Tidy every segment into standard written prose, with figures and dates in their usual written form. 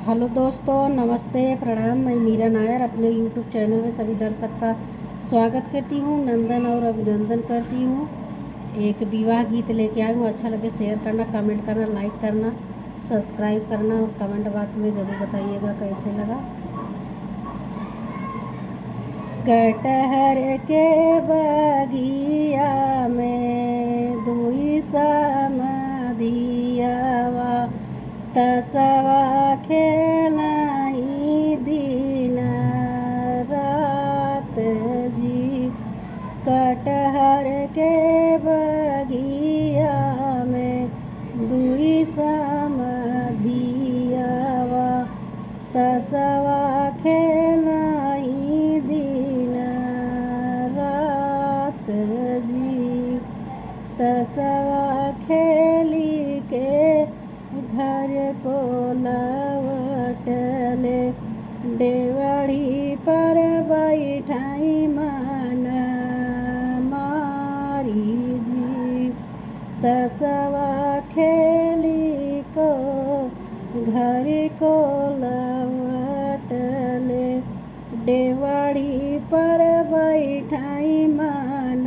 Hello दोस्तों, नमस्ते, प्रणाम। मैं मीरा नायर अपने यूट्यूब चैनल में सभी दर्शक का स्वागत करती हूँ, नंदन और अभिनंदन करती हूँ। एक विवाह गीत लेके आई हूँ। अच्छा लगे शेयर करना, कमेंट करना, लाइक करना, सब्सक्राइब करना और कमेंट बॉक्स में ज़रूर बताइएगा कैसे लगा। कटहर के बगिया में दुई समधियावा तसवा खेलाई दिन रात जी। कटहर के बगिया में दुई समधियावा तसवा खेलाई दिन रात जी। तसवा खेली के घर को लौटले डेवढ़ी पर बैठाई मन मारी जी। तसवा खेली को घर को लौटले डेवढ़ी पर बैठाई मन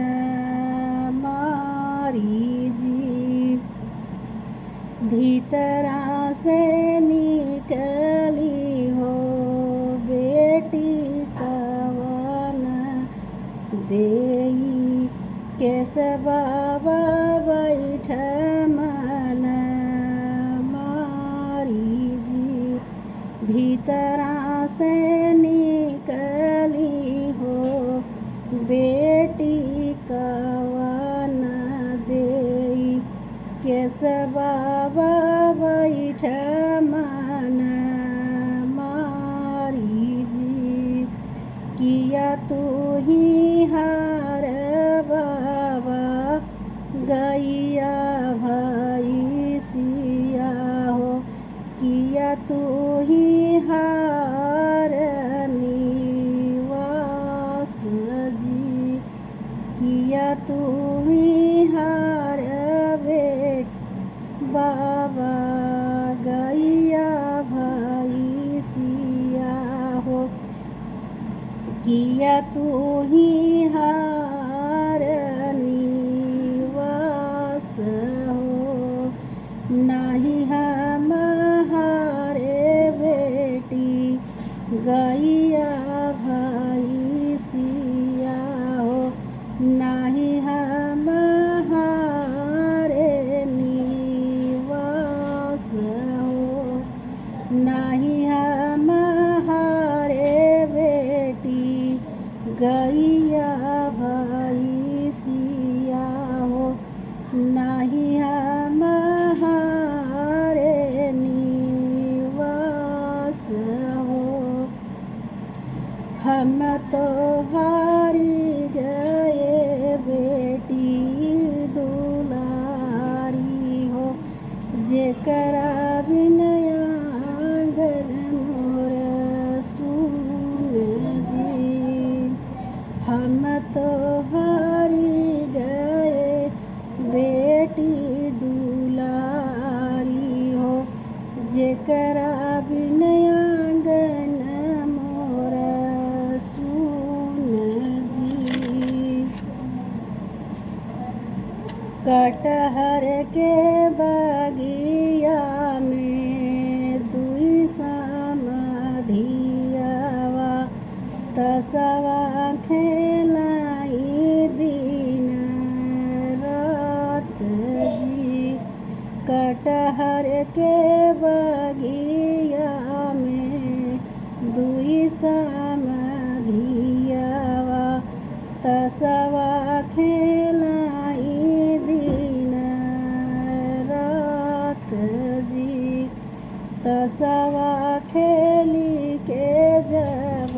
मारी जी। भीतरा से निकली हो बेटी कवन देई केस बाबा बैठ मन मारी जी। भीतरा से निकली हो बेटी कवन देई केस बाबा बैठ मन मारी जी। किया तू ही हार बाबा गैया भाई सिया हो। किया तू ही हार निवास जी। किया तू ही हार बेट बाबा गैया भाई सिया हो। किया तू ही हार निवास हो। नाही हम हारे बेटी गैया भाई सिया हो। नाही हम हारे निवास हो। नाही हम हारे बेटी गैया भाई सिया हो। नाही हम हारे निवास हो। हम तो हारी गए बेटी दुलारी हो। जेकरा बिनया घर मोर सुन जी। हम तो हारी गए बेटी दुलारी हो। जेकरा बिनया गन मोर सुन जी। कटहर के बगिया में दुई समधियावा तसवा खेलाई दिन रात जी। कटहर के बगिया में दुई समधियावा तसवा खेलाई दिन रात जी। तसवा खेली के जब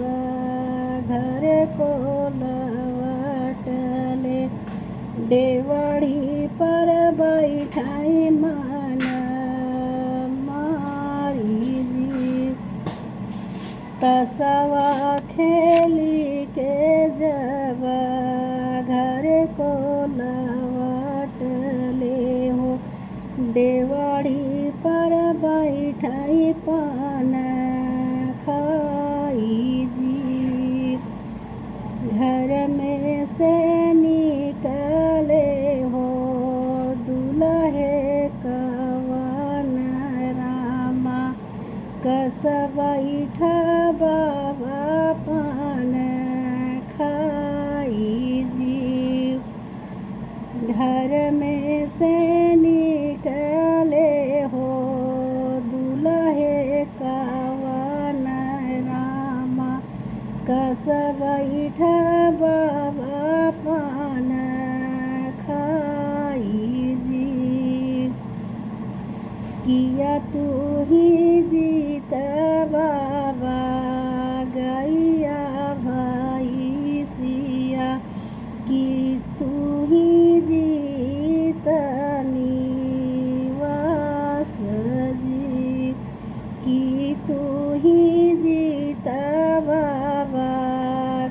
घर को लौटले डेवढ़ी पर बैठाई मन मारी जी। तसवा खेली के जब घर को लौटले हो डेवढ़ी पर बैठाई पान कसबैठा बाबा पान खाई जी। घर में से निकले हो दुल्हे कवन रामा, कसबैठा बाबा पान खाई जी। किया तू ही जीत बाबा गैया भाई सिया, कि तू ही जीत निवास जी, कि तू ही जीत बाबा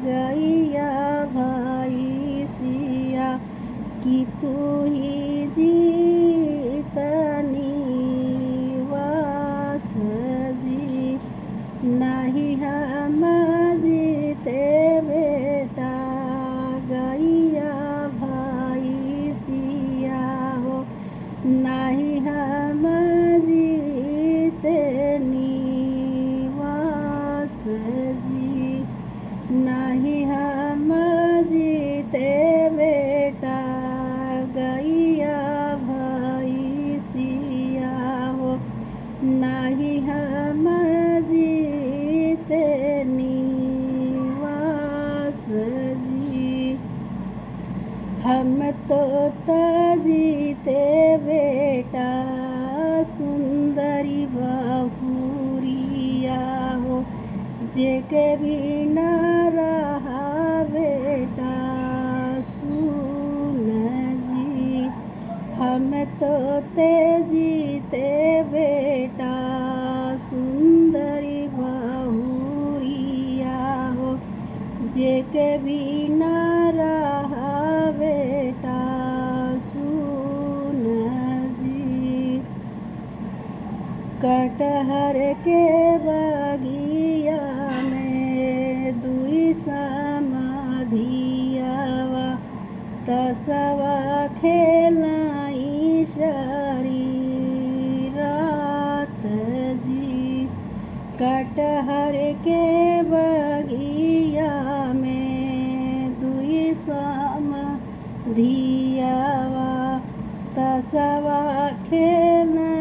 गैया भाई सिया, कि तू ही जीत निवास जी। नहीं हम जीते बेटा गैया भाई सिया हो, नहीं हम जीते निवास जी। नहीं हम जीते बेटा गैया भाई सिया हो, नहीं हम जीते निवास जी। हम तो जीते बेटा सुंदरी बहुरिया हो, जेके बिना रहा बेटा सुन जी। हम तो जीते बेटा सुंदरी बहुरिया हो, जेके बिना रहा बेटा सुन जी। कटहर के बगिया में दुई समाधियावा, तसवा खेलाई सारी रात जी। कटहर के बगिया में दुई समाधियावा, तसवा खेलाई